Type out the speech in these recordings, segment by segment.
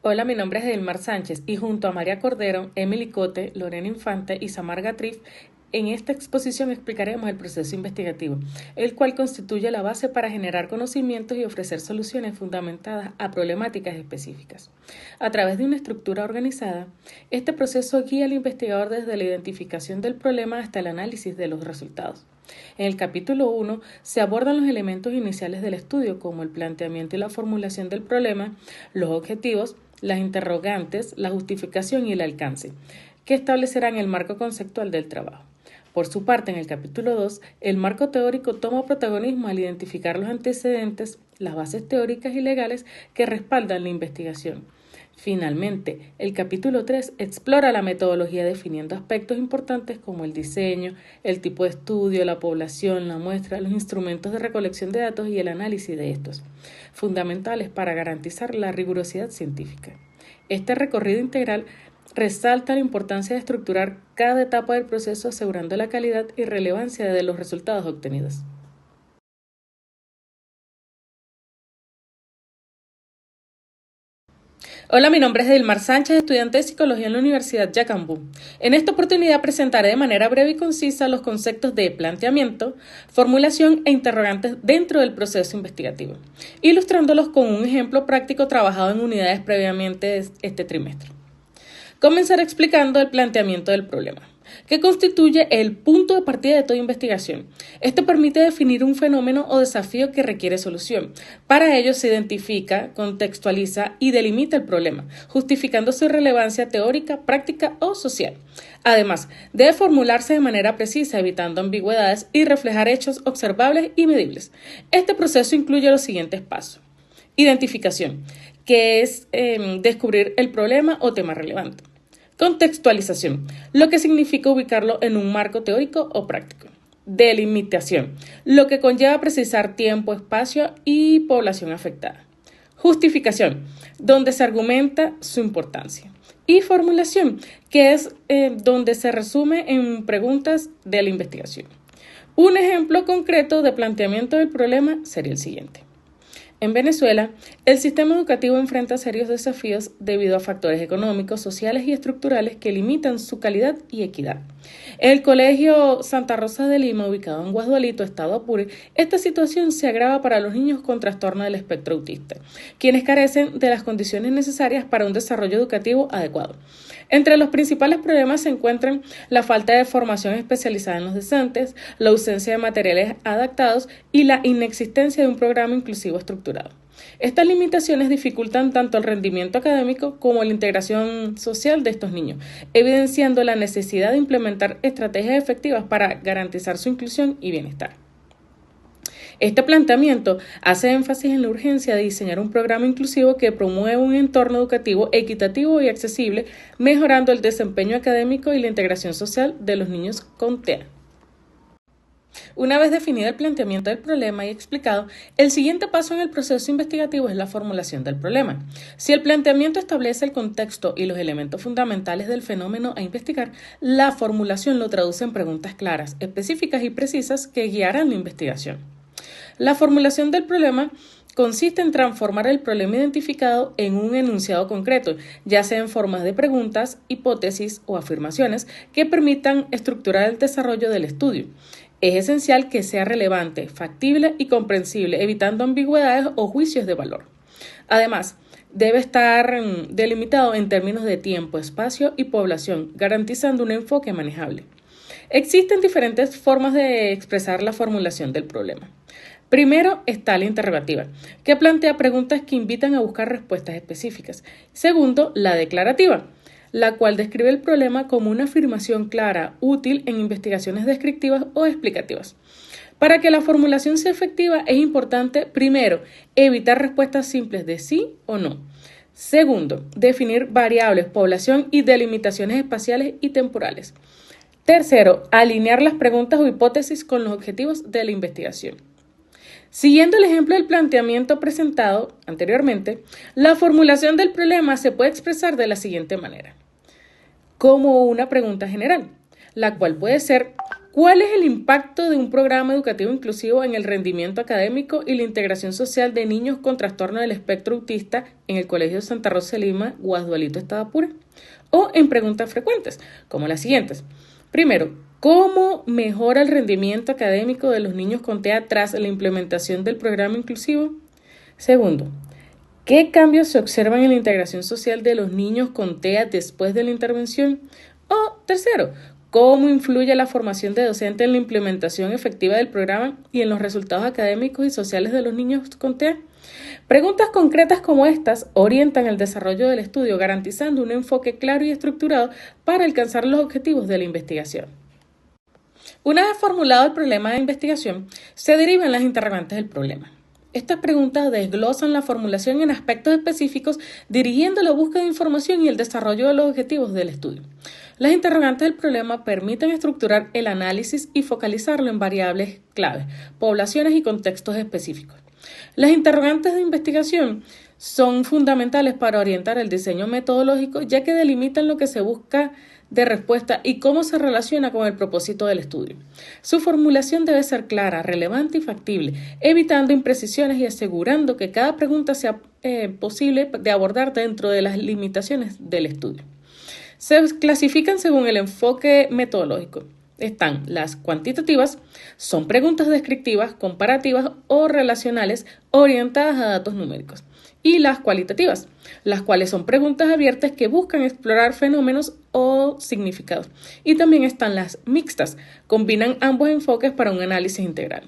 Hola, mi nombre es Edilmar Sánchez y junto a María Cordero, Emily Cote, Lorena Infante y Samar Gatrif, en esta exposición explicaremos el proceso investigativo, el cual constituye la base para generar conocimientos y ofrecer soluciones fundamentadas a problemáticas específicas. A través de una estructura organizada, este proceso guía al investigador desde la identificación del problema hasta el análisis de los resultados. En el capítulo 1 se abordan los elementos iniciales del estudio, como el planteamiento y la formulación del problema, los objetivos, las interrogantes, la justificación y el alcance, que establecerán el marco conceptual del trabajo. Por su parte, en el capítulo 2, el marco teórico toma protagonismo al identificar los antecedentes, las bases teóricas y legales que respaldan la investigación. Finalmente, el capítulo 3 explora la metodología definiendo aspectos importantes como el diseño, el tipo de estudio, la población, la muestra, los instrumentos de recolección de datos y el análisis de estos, fundamentales para garantizar la rigurosidad científica. Este recorrido integral resalta la importancia de estructurar cada etapa del proceso asegurando la calidad y relevancia de los resultados obtenidos. Hola, mi nombre es Edilmar Sánchez, estudiante de Psicología en la Universidad Yacambú. En esta oportunidad presentaré de manera breve y concisa los conceptos de planteamiento, formulación e interrogantes dentro del proceso investigativo, ilustrándolos con un ejemplo práctico trabajado en unidades previamente este trimestre. Comenzaré explicando el planteamiento del problema, que constituye el punto de partida de toda investigación. Esto permite definir un fenómeno o desafío que requiere solución. Para ello se identifica, contextualiza y delimita el problema, justificando su relevancia teórica, práctica o social. Además, debe formularse de manera precisa, evitando ambigüedades y reflejar hechos observables y medibles. Este proceso incluye los siguientes pasos. Identificación, que es descubrir el problema o tema relevante. Contextualización, lo que significa ubicarlo en un marco teórico o práctico. Delimitación, lo que conlleva precisar tiempo, espacio y población afectada. Justificación, donde se argumenta su importancia. Y formulación, que es donde se resume en preguntas de la investigación. Un ejemplo concreto de planteamiento del problema sería el siguiente. En Venezuela, el sistema educativo enfrenta serios desafíos debido a factores económicos, sociales y estructurales que limitan su calidad y equidad. En el Colegio Santa Rosa de Lima, ubicado en Guasdualito, estado Apure, esta situación se agrava para los niños con trastorno del espectro autista, quienes carecen de las condiciones necesarias para un desarrollo educativo adecuado. Entre los principales problemas se encuentran la falta de formación especializada en los docentes, la ausencia de materiales adaptados y la inexistencia de un programa inclusivo estructurado. Estas limitaciones dificultan tanto el rendimiento académico como la integración social de estos niños, evidenciando la necesidad de implementar estrategias efectivas para garantizar su inclusión y bienestar. Este planteamiento hace énfasis en la urgencia de diseñar un programa inclusivo que promueva un entorno educativo equitativo y accesible, mejorando el desempeño académico y la integración social de los niños con TEA. Una vez definido el planteamiento del problema y explicado, el siguiente paso en el proceso investigativo es la formulación del problema. Si el planteamiento establece el contexto y los elementos fundamentales del fenómeno a investigar, la formulación lo traduce en preguntas claras, específicas y precisas que guiarán la investigación. La formulación del problema consiste en transformar el problema identificado en un enunciado concreto, ya sea en formas de preguntas, hipótesis o afirmaciones que permitan estructurar el desarrollo del estudio. Es esencial que sea relevante, factible y comprensible, evitando ambigüedades o juicios de valor. Además, debe estar delimitado en términos de tiempo, espacio y población, garantizando un enfoque manejable. Existen diferentes formas de expresar la formulación del problema. Primero está la interrogativa, que plantea preguntas que invitan a buscar respuestas específicas. Segundo, la declarativa, la cual describe el problema como una afirmación clara, útil en investigaciones descriptivas o explicativas. Para que la formulación sea efectiva es importante, primero, evitar respuestas simples de sí o no. Segundo, definir variables, población y delimitaciones espaciales y temporales. Tercero, alinear las preguntas o hipótesis con los objetivos de la investigación. Siguiendo el ejemplo del planteamiento presentado anteriormente, la formulación del problema se puede expresar de la siguiente manera. Como una pregunta general, la cual puede ser ¿Cuál es el impacto de un programa educativo inclusivo en el rendimiento académico y la integración social de niños con trastorno del espectro autista en el Colegio Santa Rosa de Lima, Guasdualito, Estado Apure? O en preguntas frecuentes, como las siguientes. Primero, ¿cómo mejora el rendimiento académico de los niños con TEA tras la implementación del programa inclusivo? Segundo, ¿qué cambios se observan en la integración social de los niños con TEA después de la intervención? O tercero, ¿cómo influye la formación de docentes en la implementación efectiva del programa y en los resultados académicos y sociales de los niños con TEA? Preguntas concretas como estas orientan el desarrollo del estudio, garantizando un enfoque claro y estructurado para alcanzar los objetivos de la investigación. Una vez formulado el problema de investigación, se derivan las interrogantes del problema. Estas preguntas desglosan la formulación en aspectos específicos, dirigiendo la búsqueda de información y el desarrollo de los objetivos del estudio. Las interrogantes del problema permiten estructurar el análisis y focalizarlo en variables claves, poblaciones y contextos específicos. Las interrogantes de investigación son fundamentales para orientar el diseño metodológico, ya que delimitan lo que se busca de respuesta y cómo se relaciona con el propósito del estudio. Su formulación debe ser clara, relevante y factible, evitando imprecisiones y asegurando que cada pregunta sea posible de abordar dentro de las limitaciones del estudio. Se clasifican según el enfoque metodológico. Están las cuantitativas, son preguntas descriptivas, comparativas o relacionales orientadas a datos numéricos. Y las cualitativas, las cuales son preguntas abiertas que buscan explorar fenómenos o significados. Y también están las mixtas, combinan ambos enfoques para un análisis integral.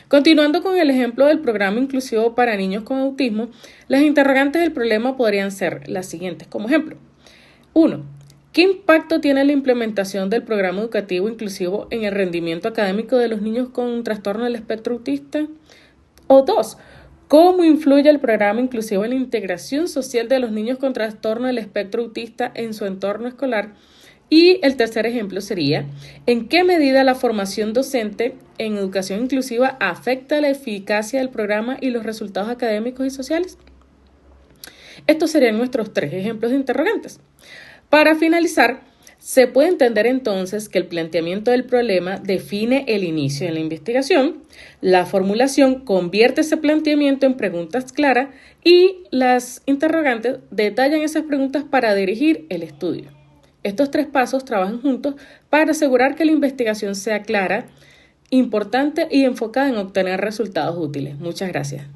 Continuando con el ejemplo del programa inclusivo para niños con autismo, las interrogantes del problema podrían ser las siguientes como ejemplo. 1. ¿Qué impacto tiene la implementación del programa educativo inclusivo en el rendimiento académico de los niños con trastorno del espectro autista? O 2. ¿Cómo influye el programa inclusivo en la integración social de los niños con trastorno del espectro autista en su entorno escolar? Y el tercer ejemplo sería, ¿en qué medida la formación docente en educación inclusiva afecta la eficacia del programa y los resultados académicos y sociales? Estos serían nuestros 3 ejemplos de interrogantes. Para finalizar, se puede entender entonces que el planteamiento del problema define el inicio de la investigación, la formulación convierte ese planteamiento en preguntas claras y las interrogantes detallan esas preguntas para dirigir el estudio. Estos 3 pasos trabajan juntos para asegurar que la investigación sea clara, importante y enfocada en obtener resultados útiles. Muchas gracias.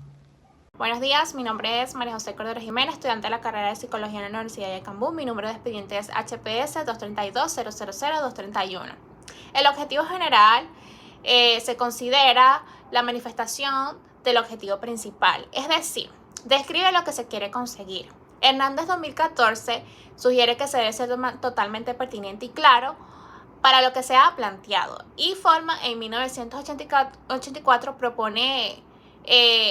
Buenos días, mi nombre es María José Cordero Jiménez, estudiante de la carrera de Psicología en la Universidad de Yacambú. Mi número de expediente es HPS 232-000-231. El objetivo general se considera la manifestación del objetivo principal, es decir, describe lo que se quiere conseguir. Hernández 2014 sugiere que se debe ser totalmente pertinente y claro para lo que se ha planteado, y Forma en 1984 propone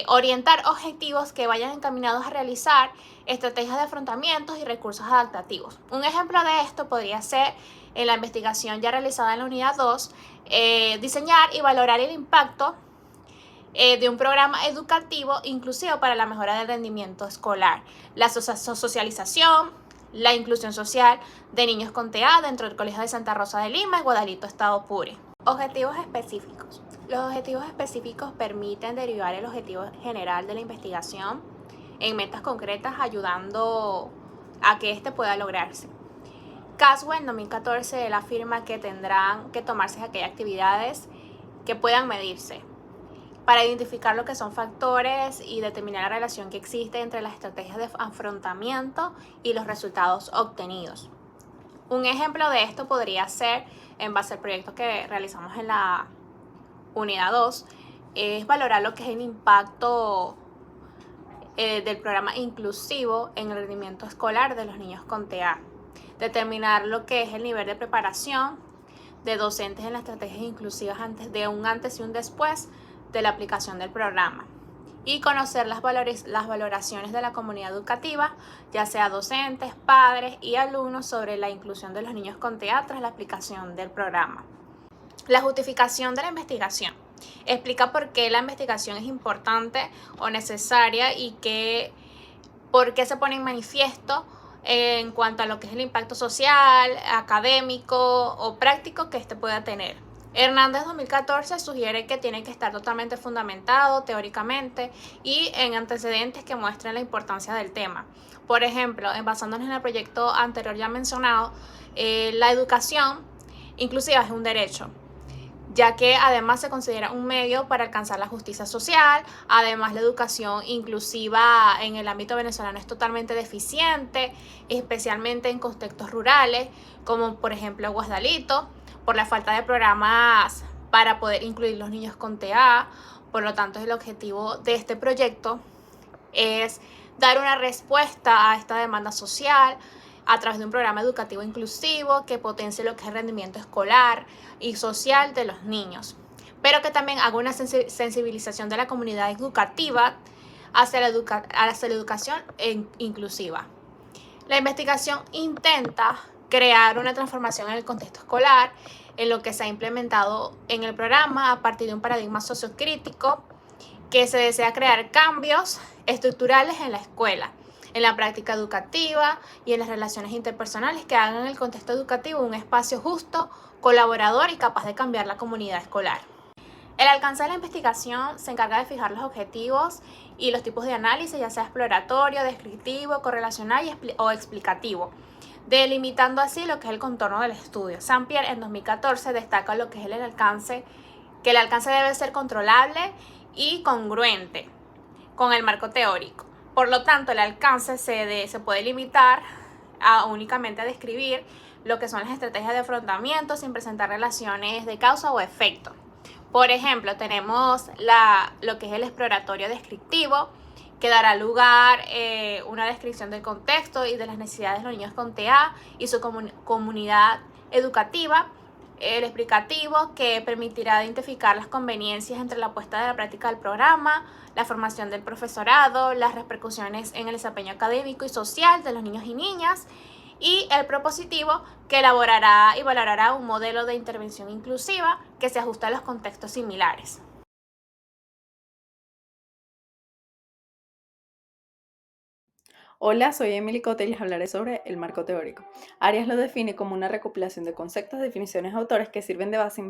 orientar objetivos que vayan encaminados a realizar estrategias de afrontamientos y recursos adaptativos. Un ejemplo de esto podría ser en la investigación ya realizada en la unidad 2, diseñar y valorar el impacto de un programa educativo inclusivo para la mejora del rendimiento escolar, la socialización, la inclusión social de niños con TEA dentro del Colegio de Santa Rosa de Lima y Guadalito, Estado Apure. Objetivos específicos. Los objetivos específicos permiten derivar el objetivo general de la investigación en metas concretas, ayudando a que éste pueda lograrse. Caswell en 2014 él afirma que tendrán que tomarse aquellas actividades que puedan medirse para identificar lo que son factores y determinar la relación que existe entre las estrategias de afrontamiento y los resultados obtenidos. Un ejemplo de esto podría ser, en base al proyecto que realizamos en la unidad 2, es valorar lo que es el impacto del programa inclusivo en el rendimiento escolar de los niños con TEA. Determinar lo que es el nivel de preparación de docentes en las estrategias inclusivas de un antes y un después de la aplicación del programa. Y conocer las valoraciones de la comunidad educativa, ya sea docentes, padres y alumnos, sobre la inclusión de los niños con TEA tras la aplicación del programa. La justificación de la investigación explica por qué la investigación es importante o necesaria y por qué se pone en manifiesto en cuanto a lo que es el impacto social, académico o práctico que éste pueda tener. Hernández 2014 sugiere que tiene que estar totalmente fundamentado teóricamente y en antecedentes que muestren la importancia del tema. Por ejemplo, basándonos en el proyecto anterior ya mencionado, la educación inclusiva es un derecho, ya que además se considera un medio para alcanzar la justicia social. Además, la educación inclusiva en el ámbito venezolano es totalmente deficiente, especialmente en contextos rurales, como por ejemplo Guasdalito, por la falta de programas para poder incluir los niños con TEA. Por lo tanto, el objetivo de este proyecto es dar una respuesta a esta demanda social a través de un programa educativo inclusivo que potencie lo que es el rendimiento escolar y social de los niños, pero que también haga una sensibilización de la comunidad educativa hacia la educación inclusiva. La investigación intenta crear una transformación en el contexto escolar, en lo que se ha implementado en el programa a partir de un paradigma sociocrítico, que se desea crear cambios estructurales en la escuela, en la práctica educativa y en las relaciones interpersonales que hagan el contexto educativo un espacio justo, colaborador y capaz de cambiar la comunidad escolar. El alcance de la investigación se encarga de fijar los objetivos y los tipos de análisis, ya sea exploratorio, descriptivo, correlacional o explicativo, delimitando así lo que es el contorno del estudio. Sampier en 2014 destaca lo que es el alcance, que el alcance debe ser controlable y congruente con el marco teórico. Por lo tanto, el alcance se puede limitar únicamente a describir lo que son las estrategias de afrontamiento sin presentar relaciones de causa o efecto. Por ejemplo, tenemos lo que es el exploratorio descriptivo, que dará lugar a una descripción del contexto y de las necesidades de los niños con TEA y su comunidad educativa. El explicativo, que permitirá identificar las conveniencias entre la puesta de la práctica del programa, la formación del profesorado, las repercusiones en el desempeño académico y social de los niños y niñas, y el propositivo, que elaborará y valorará un modelo de intervención inclusiva que se ajusta a los contextos similares. Hola, soy Emily Cote y les hablaré sobre el marco teórico. Arias lo define como una recopilación de conceptos, definiciones, autores que sirven de base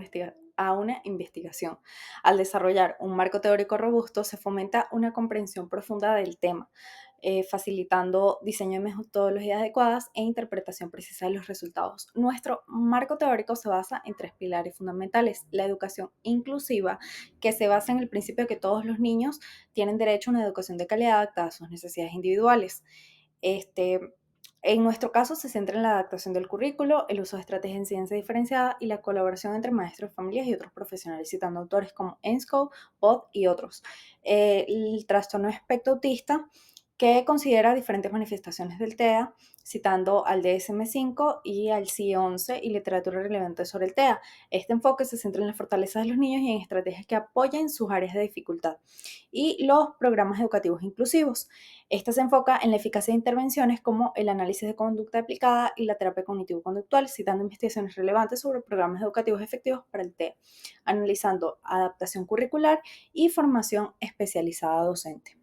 a una investigación. Al desarrollar un marco teórico robusto, se fomenta una comprensión profunda del tema, facilitando diseño de metodologías adecuadas e interpretación precisa de los resultados. Nuestro marco teórico se basa en tres pilares fundamentales: la educación inclusiva, que se basa en el principio de que todos los niños tienen derecho a una educación de calidad adaptada a sus necesidades individuales. Este, en nuestro caso se centra en la adaptación del currículo, el uso de estrategias en ciencia diferenciada y la colaboración entre maestros, familias y otros profesionales, citando autores como Enscow, Pod y otros. El trastorno de espectro autista, que considera diferentes manifestaciones del TEA, citando al DSM-5 y al CIE-11 y literatura relevante sobre el TEA. Este enfoque se centra en las fortalezas de los niños y en estrategias que apoyen sus áreas de dificultad. Y los programas educativos inclusivos. Esta se enfoca en la eficacia de intervenciones como el análisis de conducta aplicada y la terapia cognitivo-conductual, citando investigaciones relevantes sobre programas educativos efectivos para el TEA, analizando adaptación curricular y formación especializada docente.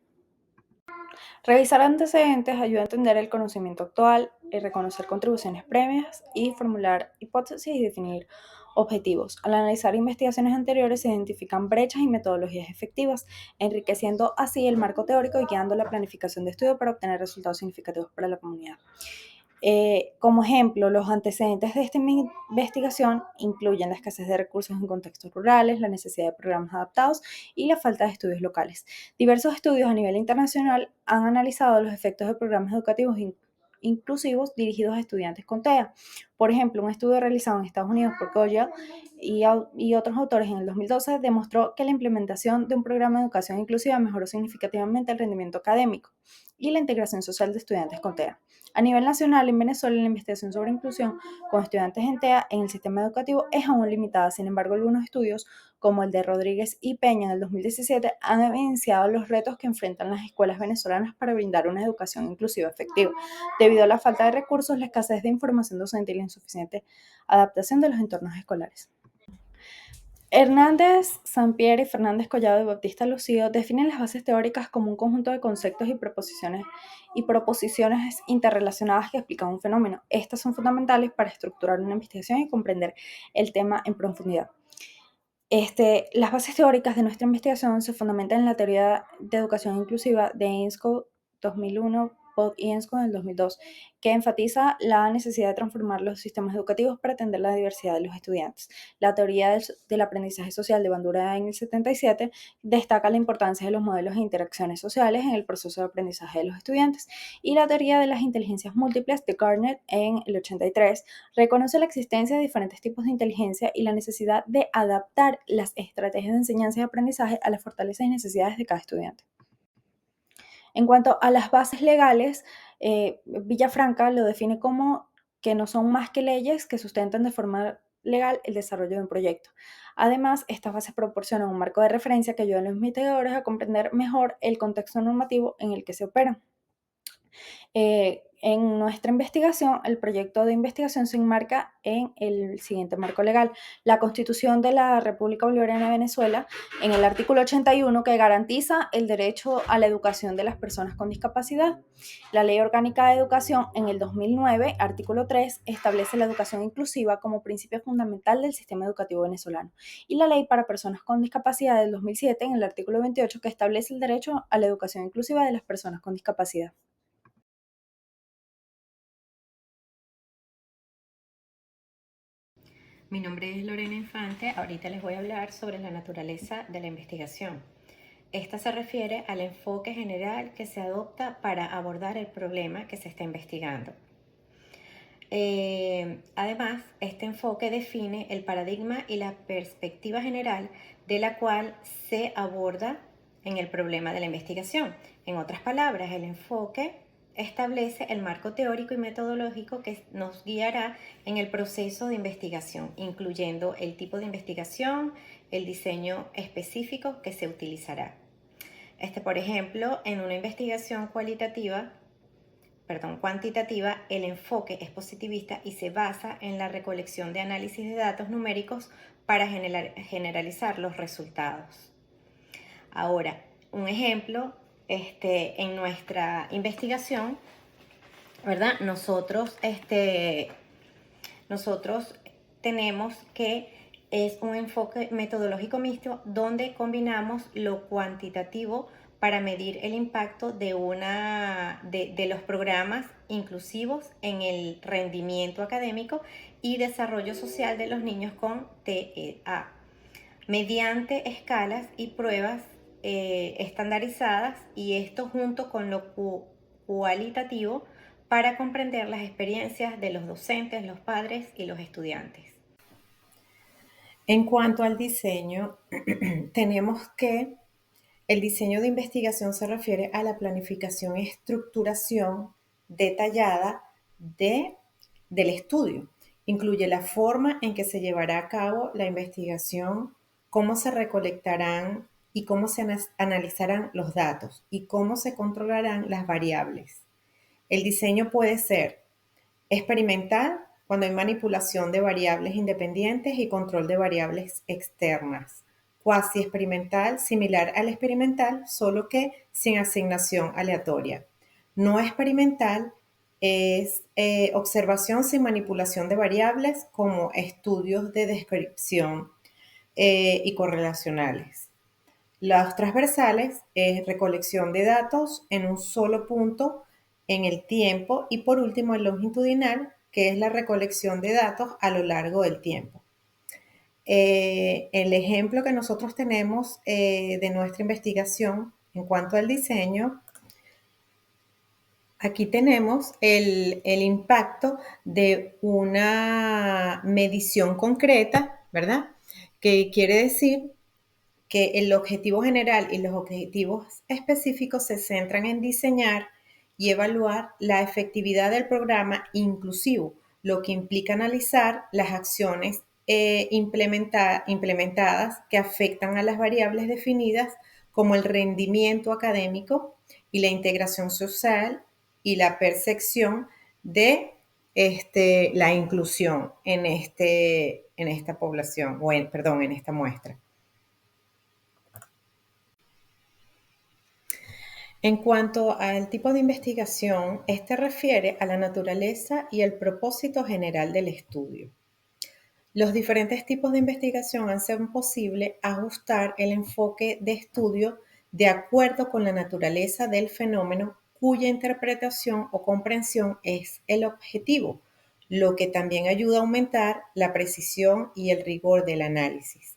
Revisar antecedentes ayuda a entender el conocimiento actual, reconocer contribuciones previas y formular hipótesis y definir objetivos. Al analizar investigaciones anteriores se identifican brechas y metodologías efectivas, enriqueciendo así el marco teórico y guiando la planificación de estudio para obtener resultados significativos para la comunidad. Como ejemplo, los antecedentes de esta investigación incluyen la escasez de recursos en contextos rurales, la necesidad de programas adaptados y la falta de estudios locales. Diversos estudios a nivel internacional han analizado los efectos de programas educativos inclusivos dirigidos a estudiantes con TEA. Por ejemplo, un estudio realizado en Estados Unidos por Goya y otros autores en el 2012 demostró que la implementación de un programa de educación inclusiva mejoró significativamente el rendimiento académico y la integración social de estudiantes con TEA. A nivel nacional, en Venezuela, la investigación sobre inclusión con estudiantes en TEA en el sistema educativo es aún limitada. Sin embargo, algunos estudios, como el de Rodríguez y Peña en el 2017, han evidenciado los retos que enfrentan las escuelas venezolanas para brindar una educación inclusiva efectiva, debido a la falta de recursos, la escasez de información docente y la insuficiente adaptación de los entornos escolares. Hernández, Sampier y Fernández Collado y Bautista Lucido definen las bases teóricas como un conjunto de conceptos y proposiciones interrelacionadas que explican un fenómeno. Estas son fundamentales para estructurar una investigación y comprender el tema en profundidad. Las bases teóricas de nuestra investigación se fundamentan en la teoría de educación inclusiva de Ainscough 2001, Pod y Ainscough del 2002, que enfatiza la necesidad de transformar los sistemas educativos para atender la diversidad de los estudiantes. La teoría del aprendizaje social de Bandura en el 77 destaca la importancia de los modelos de interacciones sociales en el proceso de aprendizaje de los estudiantes, y la teoría de las inteligencias múltiples de Gardner en el 83 reconoce la existencia de diferentes tipos de inteligencia y la necesidad de adaptar las estrategias de enseñanza y aprendizaje a las fortalezas y necesidades de cada estudiante. En cuanto a las bases legales, Villafranca lo define como que no son más que leyes que sustentan de forma legal el desarrollo de un proyecto. Además, estas bases proporcionan un marco de referencia que ayuda a los investigadores a comprender mejor el contexto normativo en el que se operan. En nuestra investigación, el proyecto de investigación se enmarca en el siguiente marco legal: la Constitución de la República Bolivariana de Venezuela, en el artículo 81, que garantiza el derecho a la educación de las personas con discapacidad. La Ley Orgánica de Educación, en el 2009, artículo 3, establece la educación inclusiva como principio fundamental del sistema educativo venezolano. Y la Ley para Personas con Discapacidad del 2007, en el artículo 28, que establece el derecho a la educación inclusiva de las personas con discapacidad. Mi nombre es Lorena Infante. Ahorita les voy a hablar sobre la naturaleza de la investigación. Esta se refiere al enfoque general que se adopta para abordar el problema que se está investigando. Además, este enfoque define el paradigma y la perspectiva general de la cual se aborda en el problema de la investigación. En otras palabras, el enfoque establece el marco teórico y metodológico que nos guiará en el proceso de investigación, incluyendo el tipo de investigación, el diseño específico que se utilizará. Por ejemplo, en una investigación cuantitativa, el enfoque es positivista y se basa en la recolección de análisis de datos numéricos para generalizar los resultados. Ahora, un ejemplo, en nuestra investigación, ¿verdad? Nosotros tenemos que es un enfoque metodológico mixto donde combinamos lo cuantitativo para medir el impacto de los programas inclusivos en el rendimiento académico y desarrollo social de los niños con TEA, mediante escalas y pruebas estandarizadas, y esto junto con lo cualitativo para comprender las experiencias de los docentes, los padres y los estudiantes. En cuanto al diseño, tenemos que el diseño de investigación se refiere a la planificación y estructuración detallada del estudio. Incluye la forma en que se llevará a cabo la investigación, cómo se recolectarán y cómo se analizarán los datos y cómo se controlarán las variables. El diseño puede ser experimental, cuando hay manipulación de variables independientes y control de variables externas. Cuasi experimental, similar al experimental, solo que sin asignación aleatoria. No experimental es observación sin manipulación de variables, como estudios de descripción y correlacionales. Los transversales es recolección de datos en un solo punto en el tiempo, y por último el longitudinal, que es la recolección de datos a lo largo del tiempo. El ejemplo que nosotros tenemos de nuestra investigación en cuanto al diseño, aquí tenemos el impacto de una medición concreta, ¿verdad? Que quiere decir que el objetivo general y los objetivos específicos se centran en diseñar y evaluar la efectividad del programa inclusivo, lo que implica analizar las acciones implementadas que afectan a las variables definidas, como el rendimiento académico y la integración social y la percepción de la inclusión en esta población, en esta muestra. En cuanto al tipo de investigación, este refiere a la naturaleza y el propósito general del estudio. Los diferentes tipos de investigación hacen posible ajustar el enfoque de estudio de acuerdo con la naturaleza del fenómeno cuya interpretación o comprensión es el objetivo, lo que también ayuda a aumentar la precisión y el rigor del análisis.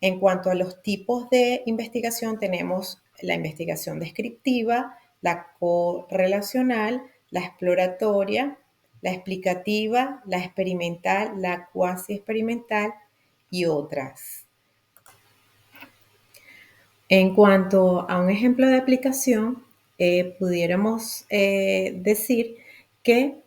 En cuanto a los tipos de investigación, tenemos la investigación descriptiva, la correlacional, la exploratoria, la explicativa, la experimental, la cuasi experimental y otras. En cuanto a un ejemplo de aplicación, pudiéramos decir que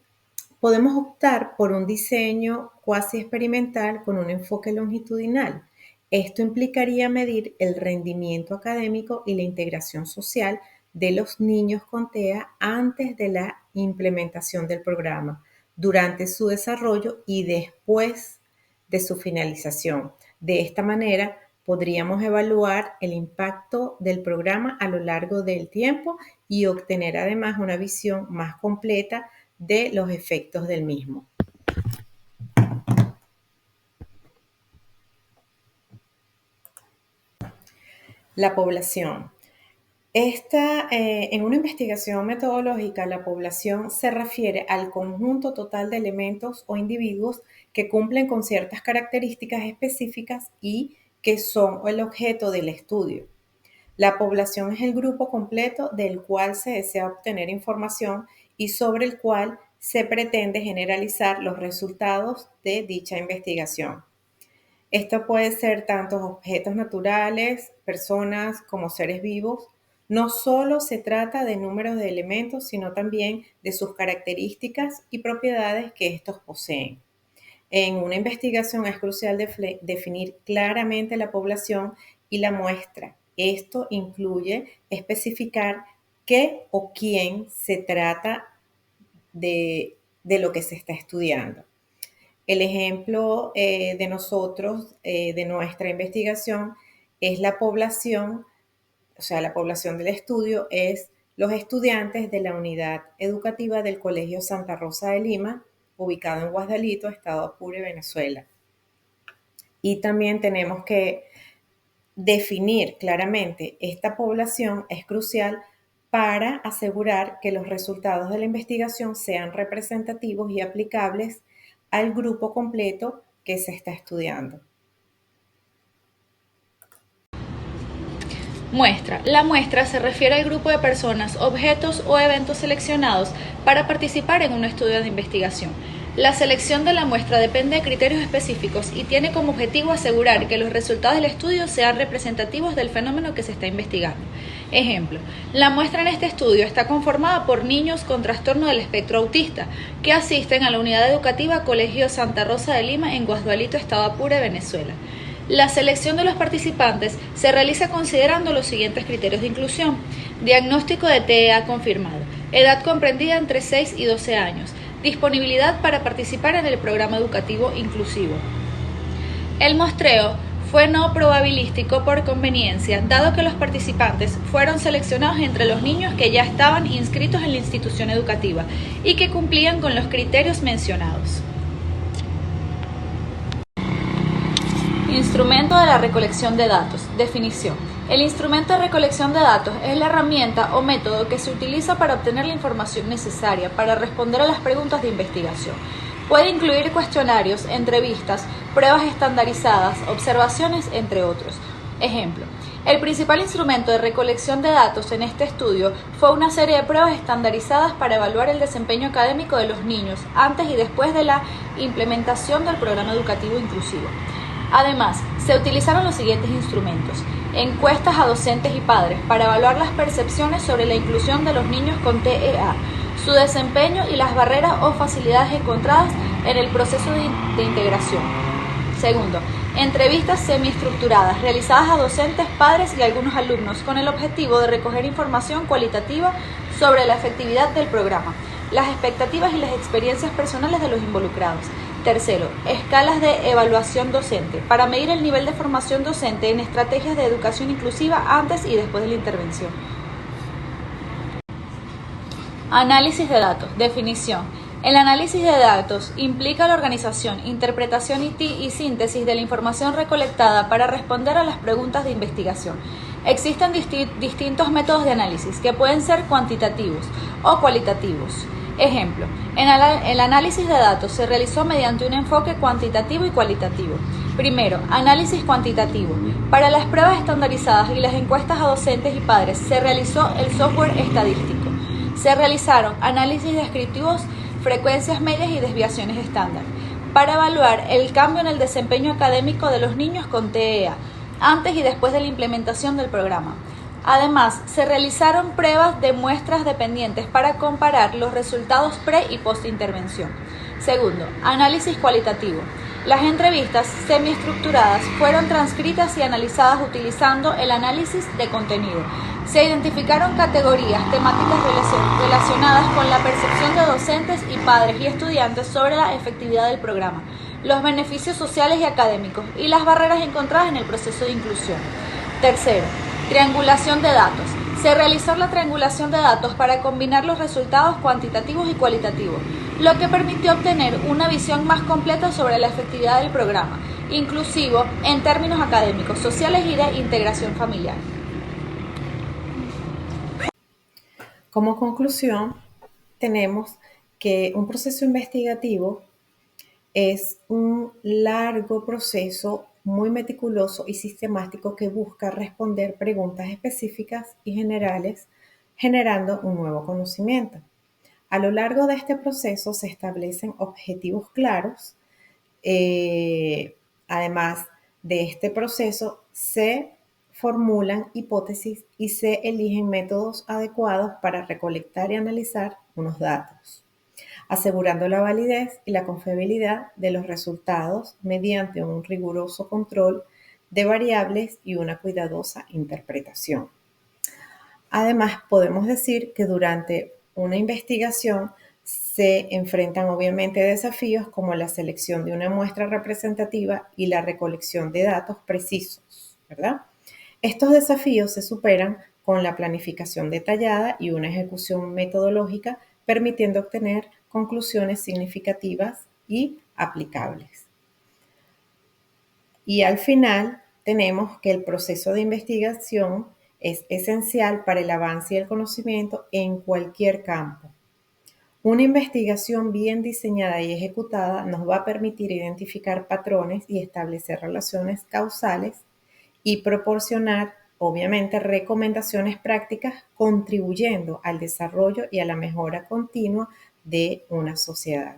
podemos optar por un diseño cuasi experimental con un enfoque longitudinal. Esto implicaría medir el rendimiento académico y la integración social de los niños con TEA antes de la implementación del programa, durante su desarrollo y después de su finalización. De esta manera, podríamos evaluar el impacto del programa a lo largo del tiempo y obtener además una visión más completa de los efectos del mismo. La población. En una investigación metodológica, la población se refiere al conjunto total de elementos o individuos que cumplen con ciertas características específicas y que son el objeto del estudio. La población es el grupo completo del cual se desea obtener información y sobre el cual se pretende generalizar los resultados de dicha investigación. Esto puede ser tanto objetos naturales, personas como seres vivos. No solo se trata de números de elementos, sino también de sus características y propiedades que estos poseen. En una investigación es crucial definir claramente la población y la muestra. Esto incluye especificar qué o quién se trata de lo que se está estudiando. El ejemplo de nosotros, de nuestra investigación, es la población, o sea, la población del estudio es los estudiantes de la unidad educativa del Colegio Santa Rosa de Lima, ubicado en Guasdalito, Estado Apure, Venezuela. Y también tenemos que definir claramente esta población es crucial para asegurar que los resultados de la investigación sean representativos y aplicables al grupo completo que se está estudiando. Muestra. La muestra se refiere al grupo de personas, objetos o eventos seleccionados para participar en un estudio de investigación. La selección de la muestra depende de criterios específicos y tiene como objetivo asegurar que los resultados del estudio sean representativos del fenómeno que se está investigando. Ejemplo, la muestra en este estudio está conformada por niños con trastorno del espectro autista que asisten a la unidad educativa Colegio Santa Rosa de Lima en Guasdualito, Estado Apure, Venezuela. La selección de los participantes se realiza considerando los siguientes criterios de inclusión: diagnóstico de TEA confirmado, edad comprendida entre 6 y 12 años, disponibilidad para participar en el programa educativo inclusivo. El muestreo fue no probabilístico por conveniencia, dado que los participantes fueron seleccionados entre los niños que ya estaban inscritos en la institución educativa y que cumplían con los criterios mencionados. Instrumento de la recolección de datos. Definición. El instrumento de recolección de datos es la herramienta o método que se utiliza para obtener la información necesaria para responder a las preguntas de investigación. Puede incluir cuestionarios, entrevistas, pruebas estandarizadas, observaciones, entre otros. Ejemplo. El principal instrumento de recolección de datos en este estudio fue una serie de pruebas estandarizadas para evaluar el desempeño académico de los niños antes y después de la implementación del programa educativo inclusivo. Además, se utilizaron los siguientes instrumentos: encuestas a docentes y padres para evaluar las percepciones sobre la inclusión de los niños con TEA, su desempeño y las barreras o facilidades encontradas en el proceso de integración. Segundo, entrevistas semiestructuradas realizadas a docentes, padres y algunos alumnos con el objetivo de recoger información cualitativa sobre la efectividad del programa, las expectativas y las experiencias personales de los involucrados. Tercero, escalas de evaluación docente para medir el nivel de formación docente en estrategias de educación inclusiva antes y después de la intervención. Análisis de datos. Definición. El análisis de datos implica la organización, interpretación y síntesis de la información recolectada para responder a las preguntas de investigación. Existen distintos métodos de análisis que pueden ser cuantitativos o cualitativos. Ejemplo, el análisis de datos se realizó mediante un enfoque cuantitativo y cualitativo. Primero, análisis cuantitativo. Para las pruebas estandarizadas y las encuestas a docentes y padres se realizó el software estadístico. Se realizaron análisis descriptivos, frecuencias medias y desviaciones estándar para evaluar el cambio en el desempeño académico de los niños con TEA antes y después de la implementación del programa. Además, se realizaron pruebas de muestras dependientes para comparar los resultados pre- y post-intervención. Segundo, análisis cualitativo. Las entrevistas semiestructuradas fueron transcritas y analizadas utilizando el análisis de contenido. Se identificaron categorías temáticas relacionadas con la percepción de docentes y padres y estudiantes sobre la efectividad del programa, los beneficios sociales y académicos y las barreras encontradas en el proceso de inclusión. Tercero, triangulación de datos. Se realizó la triangulación de datos para combinar los resultados cuantitativos y cualitativos, lo que permitió obtener una visión más completa sobre la efectividad del programa, inclusivo en términos académicos, sociales y de integración familiar. Como conclusión, tenemos que un proceso investigativo es un largo proceso muy meticuloso y sistemático que busca responder preguntas específicas y generales, generando un nuevo conocimiento. A lo largo de este proceso se establecen objetivos claros. Además de este proceso, se formulan hipótesis y se eligen métodos adecuados para recolectar y analizar unos datos, asegurando la validez y la confiabilidad de los resultados mediante un riguroso control de variables y una cuidadosa interpretación. Además, podemos decir que durante una investigación se enfrentan obviamente desafíos como la selección de una muestra representativa y la recolección de datos precisos, ¿verdad? Estos desafíos se superan con la planificación detallada y una ejecución metodológica, permitiendo obtener conclusiones significativas y aplicables. Y al final tenemos que el proceso de investigación es esencial para el avance y el conocimiento en cualquier campo. Una investigación bien diseñada y ejecutada nos va a permitir identificar patrones y establecer relaciones causales y proporcionar, obviamente, recomendaciones prácticas contribuyendo al desarrollo y a la mejora continua de una sociedad.